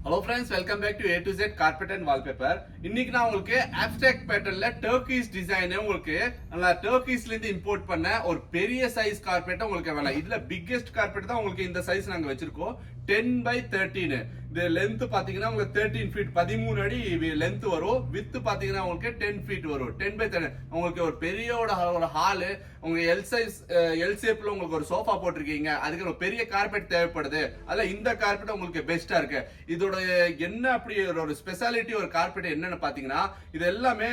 Hello friends, welcome back to A to Z Carpet and Wallpaper. இன்னைக்கு நான் உங்களுக்கு abstract patternல turquoise design உங்களுக்கு நான் turquoiseல இருந்து இம்போர்ட் பண்ண ஒரு பெரிய சைஸ் கார்பெட் உங்களுக்கு வேணும். இதுல biggest carpet தான் உங்களுக்கு இந்த சைஸ் நாங்க வச்சிருக்கோம். 10 by 13. இந்த லென்த் பாத்தீங்கன்னா உங்களுக்கு 13 feet 13 அடி லென்த் வரும். வித் பாத்தீங்கன்னா உங்களுக்கு 10 feet வரும். 10 by 10 உங்களுக்கு ஒரு பெரிய ஒரு ஹால் உங்க எல் சைஸ் எல் ஷேப்ல உங்களுக்கு ஒரு சோஃபா போட்டிருக்கீங்க. அதுக்கு ஒரு பெரிய கார்பெட் தேவைப்படுது. அதுல இந்த கார்பெட் உங்களுக்கு பெஸ்டா இருக்கு. இதோட என்ன அப்படி ஒரு ஸ்பெஷாலிட்டி ஒரு கார்பெட் என்னன்னு பாத்தீங்கன்னா இது எல்லாமே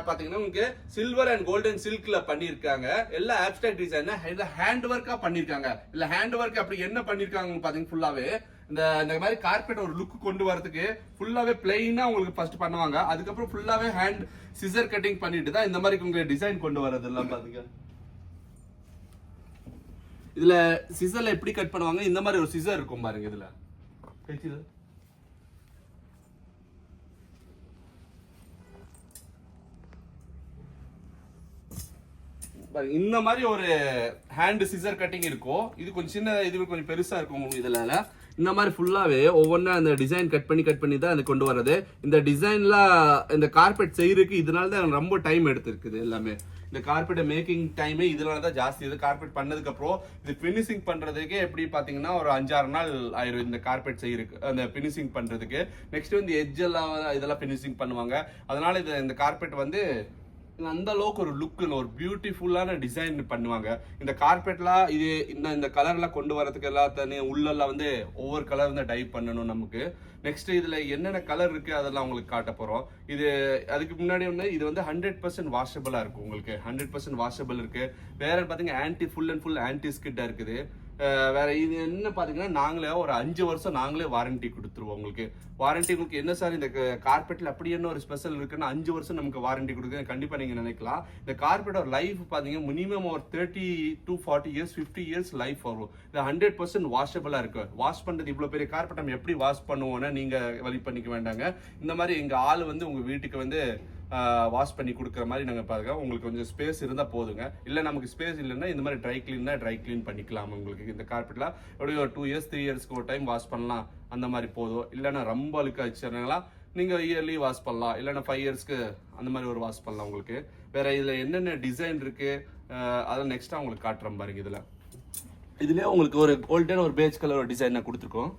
பாத்தீங்கன்னா உங்களுக்கு சில்வர் அண்ட் கோல்டன் சில்க்ல பண்ணிருக்காங்க. எல்லா ஆப்ஸ்ட்ராக்ட் டிசைன் ஹேண்ட் ஒர்க்கா பண்ணிருக்காங்க. இல்ல ஹேண்ட் ஒர்க் அப்படி என்ன பண்ணிருக்காங்க பாத்தீங்கன்னா ஃபுல்லாவே இந்த மாதிரி கார்பெட் ஒரு லுக் கொண்டு வரதுக்கு ஃபுல்லாவே பிளைனா உங்களுக்கு ஃபர்ஸ்ட் பண்ணுவாங்க. அதுக்கப்புறம் ஃபுல்லாவே ஹேண்ட் சிசர் கட்டிங் பண்ணிட்டு தான் இந்த மாதிரி உங்களுக்கு டிசைன் கொண்டு வரது எல்லாம் பாத்தீங்க. இதுல சிசர்ல எப்படி கட் பண்ணுவாங்க, இந்த மாதிரி ஒரு சிசர் இருக்கும் பாருங்க. இதுல இந்த மாதிரி ஒரு ஹேண்ட் சிசர் கட்டிங் இருக்கும். இது கொஞ்சம் சின்ன, இது கொஞ்சம் பெருசா இருக்கும். இதுல இந்த மாதிரி ஃபுல்லாவே ஒவ்வொன்றா அந்த டிசைன் கட் பண்ணி தான் அது கொண்டு வர்றது. இந்த டிசைன்ல இந்த கார்பெட் செய்யறதுக்கு இதனால தான் ரொம்ப டைம் எடுத்திருக்குது. எல்லாமே இந்த கார்பெட் மேக்கிங் டைமே இதனால தான் ஜாஸ்தி. இது கார்பெட் பண்ணதுக்கு அப்புறம் இது பினிஷிங் பண்றதுக்கே எப்படி பாத்தீங்கன்னா ஒரு 5-6 நாள் ஆயிரும் இந்த கார்பெட் செய்யறதுக்கு, அந்த பினிஷிங் பண்றதுக்கு. நெக்ஸ்ட் வந்து எட்ஜ் எல்லாம் இதெல்லாம் பினிஷிங் பண்ணுவாங்க. அதனால இந்த கார்பெட் வந்து அந்த அளவுக்கு ஒரு லுக், ஒரு பியூட்டிஃபுல்லான டிசைன் பண்ணுவாங்க. இந்த கார்பெட்லாம் இது இந்த கலர்லாம் கொண்டு வரதுக்கு எல்லாத்தையும் உள்ளெல்லாம் வந்து ஒவ்வொரு கலர் வந்து டைப் பண்ணணும் நமக்கு. நெக்ஸ்ட் இதுல என்னென்ன கலர் இருக்கு அதெல்லாம் உங்களுக்கு காட்ட போறோம். இது அதுக்கு முன்னாடி வந்து இது வந்து 100% வாஷபிளா இருக்கும். உங்களுக்கு 100% வாஷபிள் இருக்கு. வேற பாத்தீங்கன்னா ஃபுல் அண்ட் ஃபுல் ஆன்டி ஸ்கிட்டா இருக்குது. வேற இது என்ன பாத்தீங்கன்னா நாங்களே ஒரு 5 வருஷம் நாங்களே வாரண்டி கொடுத்துருவோம். உங்களுக்கு வாரண்டி உங்களுக்கு என்ன சார் இந்த கார்பெட்ல அப்படி என்ன ஒரு ஸ்பெஷல் இருக்குன்னா 5 வருஷம் நமக்கு வாரண்டி கொடுக்குறது கண்டிப்பா நீங்க நினைக்கலாம். இந்த கார்பெட் ஒரு லைஃப் பாத்தீங்கன்னா மினிமம் ஒரு 30 to 40 years 50 years லைஃப் வரும். இது 100% வாஷபிளா இருக்கு. வாஷ் பண்றது இவ்வளவு பெரிய கார்பெட் நம்ம எப்படி வாஷ் பண்ணுவோம்னா நீங்க வழி பண்ணிக்க வேண்டாங்க. இந்த மாதிரி எங்க ஆள் வந்து உங்க வீட்டுக்கு வந்து வாஷ் பண்ணி கொடுக்குற மாதிரி நாங்கள் பாருங்க. உங்களுக்கு கொஞ்சம் ஸ்பேஸ் இருந்தால் போதுங்க. இல்லை நமக்கு ஸ்பேஸ் இல்லைன்னா இந்த மாதிரி ட்ரை க்ளீன் பண்ணிக்கலாம். உங்களுக்கு இந்த கார்பெட்ல எப்படியும் ஒரு 2 years 3 yearsக்கு ஒரு டைம் வாஷ் பண்ணலாம். அந்த மாதிரி போதும். இல்லைன்னா ரொம்ப அழுக்க வச்சுருங்களா நீங்கள் இயர்லி வாஷ் பண்ணலாம். இல்லைன்னா 5 yearsக்கு அந்த மாதிரி ஒரு வாஷ் பண்ணலாம். உங்களுக்கு வேற இதில் என்னென்ன டிசைன் இருக்கு அதை நெக்ஸ்ட்டாக உங்களுக்கு காட்டுறேன் பாருங்க. இதுலேயே உங்களுக்கு ஒரு கோல்டன் ஒரு பேஜ் கலர் ஒரு டிசைன் கொடுத்துருக்கோம்.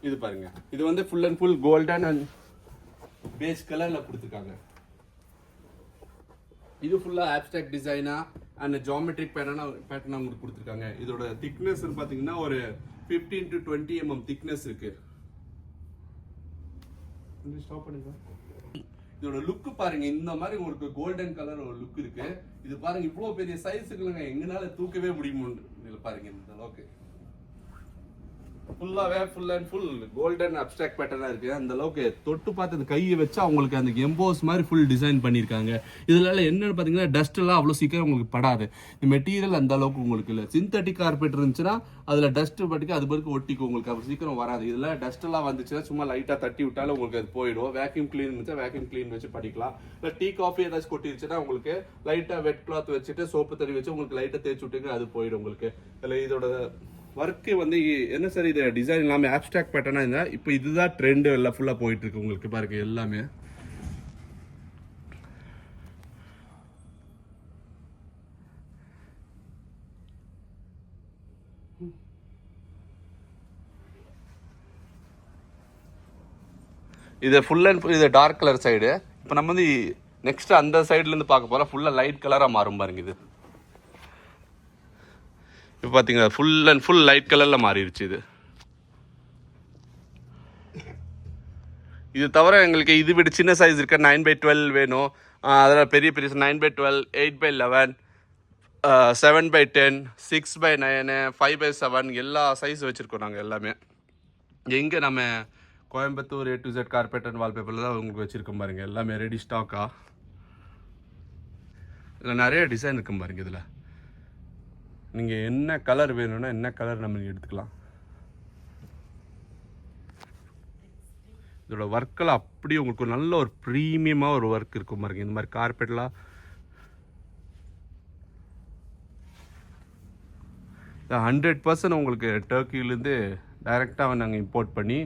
இது பாருங்க, இது வந்து full and full golden and base கலர்ல கொடுத்துருக்காங்க. இது ஃபுல்லா ஆப்ஸ்ட்ராக்ட் டிசைனா அண்ட் ஜியோமெட்ரிக் பேட்டர்னா உங்களுக்கு கொடுத்துருக்காங்க. இதோட திக்னஸ் பாத்தீங்கன்னா ஒரு 15 to 20 mm திக்னஸ் இருக்கு. ஸ்டாப் பண்ணுங்க. இதோட லுக் பாருங்க, இந்த மாதிரி உங்களுக்கு கோல்டன் கலர் ஒரு லுக் இருக்கு. இது பாருங்க இவ்வளவு பெரிய சைஸுக்கு எங்கனால தூக்கவே முடியுமோ பாருங்க. இந்த அளவுக்கு ஃபுல்லாவே full and full golden abstract பேட்டர்னா இருக்கு. அந்த அளவுக்கு தொட்டு பார்த்து அந்த கையை வச்சு அவங்களுக்கு அந்த எம்போஸ் மாதிரி ஃபுல் டிசைன் பண்ணியிருக்காங்க. இதுல என்னன்னு பாத்தீங்கன்னா டஸ்ட் எல்லாம் அவ்வளவு சீக்கிரம் உங்களுக்கு படாது. இந்த மெட்டீரியல் அந்த அளவுக்கு உங்களுக்கு இல்லை. சிந்தட்டிக் கார்பெட் இருந்துச்சுன்னா அதுல டஸ்ட் பட்டுக்கு அது பிறகு ஒட்டிக்கும். உங்களுக்கு அவ்வளவு சீக்கிரம் வராது. இதுல டஸ்ட் எல்லாம் வந்துச்சுன்னா சும்மா லைட்டா தட்டி விட்டாலும் உங்களுக்கு அது போயிடும். வேக்யூம் கிளீன் இருந்துச்சா வேக்யூம் கிளீன் வச்சு படிக்கலாம். இல்லை டீ காஃபி ஏதாச்சும் கொட்டிருச்சுன்னா உங்களுக்கு லைட்டா வெட் கிளாத் வச்சுட்டு சோப்பு தண்ணி வச்சு உங்களுக்கு லைட்டா தேய்ச்சி விட்டுங்க, அது போயிடும் உங்களுக்கு. இல்லை இதோட ஒர்க்கு வந்து என்ன சார் இது டிசைன் எல்லாமே ஆப்ஸ்ட்ராக்ட் பேட்டர்னா இருந்தா இப்போ இதுதான் ட்ரெண்ட் எல்லாம் ஃபுல்லா போயிட்டு இருக்கு. உங்களுக்கு பாருங்க எல்லாமே இது ஃபுல் அண்ட் ஃபுல் இது டார்க் கலர் சைடு. இப்போ நம்ம வந்து நெக்ஸ்ட் அந்த சைடுல இருந்து பார்க்க போறோம். ஃபுல்லா லைட் கலரா மாறும் பாருங்க. இது இப்போ பார்த்தீங்கன்னா ஃபுல் அண்ட் ஃபுல் லைட் கலரில் மாறிடுச்சு. இது தவிர எங்களுக்கு இது விட சின்ன சைஸ் இருக்க 9x12 வேணும். அதில் பெரிய 9x12 8x11 7x10 6x9 5x7 எல்லா சைஸ் வச்சுருக்கோம் நாங்கள் எல்லாமே. எங்கே நம்ம Coimbatore A to Z carpet and வால்பேப்பரில் தான் உங்களுக்கு வச்சுருக்கோம் பாருங்கள். எல்லாமே ரெடி ஸ்டாக்கா. இதில் நிறைய டிசைன் இருக்கும் பாருங்கள். இதில் நீங்கள் என்ன கலர் வேணும்னா என்ன கலர் நம்ம எடுத்துக்கலாம். இதோட ஒர்க்கெல்லாம் அப்படியே உங்களுக்கு நல்ல ஒரு ப்ரீமியமாக ஒரு ஒர்க் இருக்கும் பாருங்க. இந்த மாதிரி கார்பெட்லாம் 100% உங்களுக்கு டர்க்கிலேருந்து டைரெக்டாக நாங்கள் இம்போர்ட் பண்ணி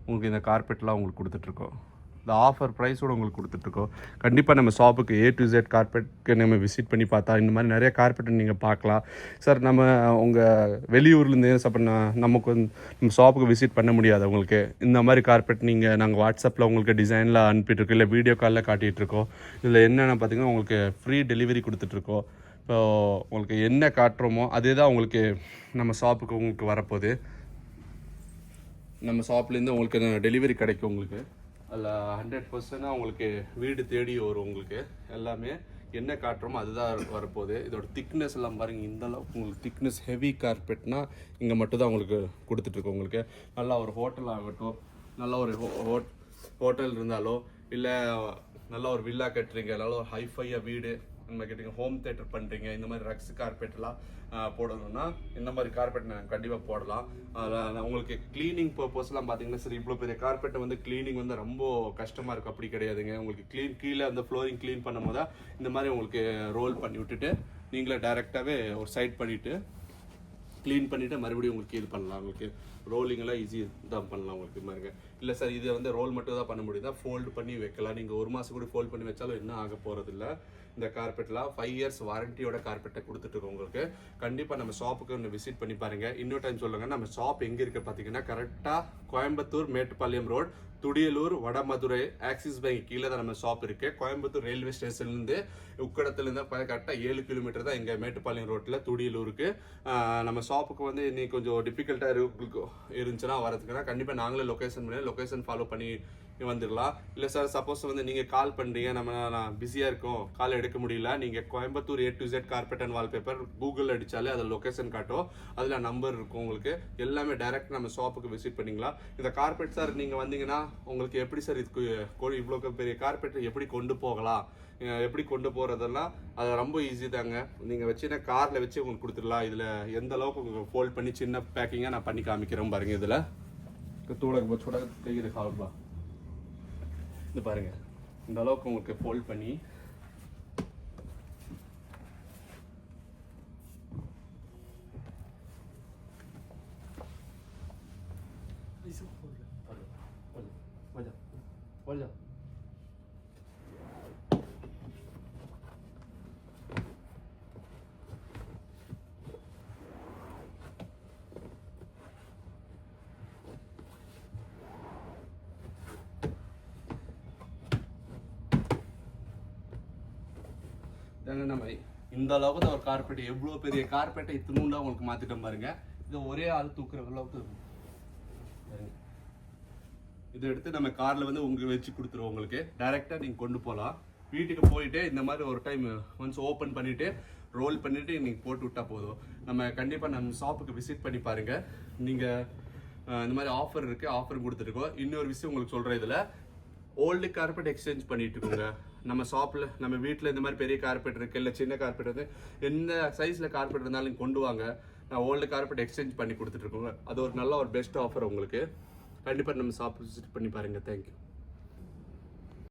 உங்களுக்கு இந்த கார்பெட்லாம் உங்களுக்கு கொடுத்துட்ருக்கோம். இந்த ஆஃபர் ப்ரைஸோடு உங்களுக்கு கொடுத்துட்ருக்கோம். கண்டிப்பாக நம்ம ஷாப்புக்கு A to Z கார்பெட்க்கு நம்ம விசிட் பண்ணி பார்த்தா இந்த மாதிரி நிறைய கார்பெட்டை நீங்கள் பார்க்கலாம். சார் நம்ம உங்கள் வெளியூர்லேருந்து நமக்கு வந்து நம்ம ஷாப்புக்கு விசிட் பண்ண முடியாது உங்களுக்கு இந்த மாதிரி கார்பெட் நாங்கள் வாட்ஸ்அப்பில் உங்களுக்கு டிசைனில் அனுப்பிட்டுருக்கோம், இல்லை வீடியோ காலில் காட்டிகிட்ருக்கோம். இதில் என்னென்ன பார்த்தீங்கன்னா உங்களுக்கு ஃப்ரீ டெலிவரி கொடுத்துட்ருக்கோம். இப்போ உங்களுக்கு என்ன காட்டுறோமோ அதே தான் உங்களுக்கு நம்ம ஷாப்புக்கு உங்களுக்கு வரப்போகுது. நம்ம ஷாப்லேருந்து உங்களுக்கு டெலிவரி கிடைக்கும். உங்களுக்கு அதில் 100% உங்களுக்கு வீடு தேடி வரும். உங்களுக்கு எல்லாமே என்ன காட்டுறோமோ அதுதான் வரப்போகுது. இதோட திக்னஸ் எல்லாம் பாருங்கள், இந்த அளவுக்கு உங்களுக்கு திக்னஸ் ஹெவி கார்பெட்னா இங்கே மட்டும்தான் உங்களுக்கு கொடுத்துட்ருக்கோம். உங்களுக்கு நல்லா ஒரு ஹோட்டல் ஆகட்டும், நல்ல ஒரு ஹோட்டல் இருந்தாலோ, இல்லை நல்லா ஒரு வில்லா கட்டுறீங்க, நல்லா ஒரு ஹைஃபையாக வீடு நம்ம கேட்டிங்க, ஹோம் தேட்டர் பண்ணுறீங்க, இந்த மாதிரி ரக்ஸ் கார்பெட்லாம் போடணும்னா இந்த மாதிரி கார்பெட் நான் கண்டிப்பாக போடலாம். அதில் உங்களுக்கு க்ளீனிங் பர்பஸ்லாம் பார்த்தீங்கன்னா சரி, இவ்வளோ பெரிய கார்பெட்டை வந்து க்ளீனிங் வந்து ரொம்ப கஷ்டமாக இருக்கும். அப்படி கிடையாதுங்க. உங்களுக்கு கீழே அந்த ஃப்ளோரிங் க்ளீன் பண்ணும் போது இந்த மாதிரி உங்களுக்கு ரோல் பண்ணி விட்டுட்டு நீங்களே டைரெக்டாகவே ஒரு சைட் பண்ணிவிட்டு க்ளீன் பண்ணிவிட்டு மறுபடியும் உங்களுக்கு இது பண்ணலாம். உங்களுக்கு ரோலிங்கெல்லாம் ஈஸி தான் பண்ணலாம் உங்களுக்கு பாருங்க. இல்லை சார் இது வந்து ரோல் மட்டும் தான் பண்ண முடியுதா, ஃபோல்டு பண்ணி வைக்கலாம். நீங்கள் ஒரு மாதம் கூட ஃபோல்ட் பண்ணி வச்சாலும் என்ன ஆக போகிறதில்ல. இந்த கார்பெட்லாம் 5 years வாரண்டியோட கார்பெட்டை கொடுத்துட்ருக்கோம் உங்களுக்கு. கண்டிப்பாக நம்ம ஷாப்புக்கு ஒன்று விசிட் பண்ணி பாருங்கள். இன்னொரு டைம் சொல்லுங்கள், நம்ம ஷாப் எங்கே இருக்குது பார்த்தீங்கன்னா கரெக்டாக Coimbatore Mettupalayam road, Thudiyalur, Vadamadurai, axis bank கீழே தான் நம்ம ஷாப் இருக்குது. கோயம்புத்தூர் ரயில்வே ஸ்டேஷன்லேருந்து உக்கடத்துலேருந்து கரெக்டாக 7 kilometer தான் எங்கள் மேட்டுப்பாளையம் ரோட்டில் துடியலூருக்கு. நம்ம ஷாப்புக்கு வந்து இன்னைக்கு கொஞ்சம் டிஃபிகல்ட்டாக இருந்துச்சுன்னா வரதுக்குன்னா கண்டிப்பாக நாங்களே லொக்கேஷன் ஃபாலோ பண்ணி வந்துடலாம். இல்லை சார் சப்போஸ் வந்து நீங்கள் கால் பண்ணுறீங்க, நான் பிஸியாக இருக்கோம், கால் எடுக்க முடியல, நீங்கள் Coimbatore A to Z carpet and wallpaper Google அடித்தாலே அதில் லொக்கேஷன் காட்டும், அதில் நம்பர் இருக்கும் உங்களுக்கு. எல்லாமே டைரெக்ட் நம்ம ஷாப்புக்கு விசிட் பண்ணிக்கலாம். இந்த கார்பெட் சார் நீங்கள் வந்தீங்கன்னா உங்களுக்கு எப்படி சார் இதுக்கு இவ்வளோ பெரிய கார்பெட் எப்படி கொண்டு போகலாம், எப்படி கொண்டு போகிறதெல்லாம் அது ரொம்ப ஈஸி தாங்க. நீங்கள் வச்சுன்னா காரில் வச்சு உங்களுக்கு கொடுத்துடலாம். இதில் எந்த அளவுக்கு உங்களுக்கு ஃபோல்ட் பண்ணி சின்ன பேக்கிங்காக நான் பண்ணி காமிக்கிறேன் பாருங்கள். இதில் தூளை கையில் கால்பா இது பாருங்க, இந்த அளவுக்கு உங்களுக்கு ஃபோல்ட் பண்ணி நம்ம இந்த அளவுக்கு ஒரு கார்பெட், எவ்வளோ பெரிய கார்பெட்டை இத்தினூண்டா உங்களுக்கு மாத்திட்டோம் பாருங்க. இது ஒரே ஆள் தூக்குற அளவுக்கு இதை எடுத்து நம்ம கார்ல வந்து உங்களுக்கு வச்சு கொடுத்துருவோம். உங்களுக்கு டைரக்டா நீங்க கொண்டு போகலாம். வீட்டுக்கு போயிட்டு இந்த மாதிரி ஒரு டைம் ஒன்ஸ் ஓப்பன் பண்ணிட்டு ரோல் பண்ணிட்டு நீங்க போட்டு விட்டா போதும். நம்ம கண்டிப்பா நம்ம ஷாப்புக்கு விசிட் பண்ணி பாருங்க. நீங்க இந்த மாதிரி ஆஃபர் இருக்கு, ஆஃபர் கொடுத்துருக்கோம். இன்னொரு விஷயம் உங்களுக்கு சொல்றேன், இதுல ஓல்டு கார்பெட் எக்ஸ்சேஞ்ச் பண்ணிட்டு இருக்கோங்க. நம்ம ஷாப்பில் நம்ம வீட்டில் இந்த மாதிரி பெரிய கார்பெட் இருக்குது, இல்லை சின்ன கார்பெட் வந்து எந்த சைஸில் கார்பெட் இருந்தாலும் கொண்டு வாங்க, நான் ஓல்டு கார்பெட் எக்ஸ்சேஞ்ச் பண்ணி கொடுத்துட்ருக்கோங்க. அது ஒரு நல்ல ஒரு பெஸ்ட் ஆஃபர் உங்களுக்கு. கண்டிப்பாக நம்ம ஷாப் விசிட் பண்ணி பாருங்கள். தேங்க்யூ.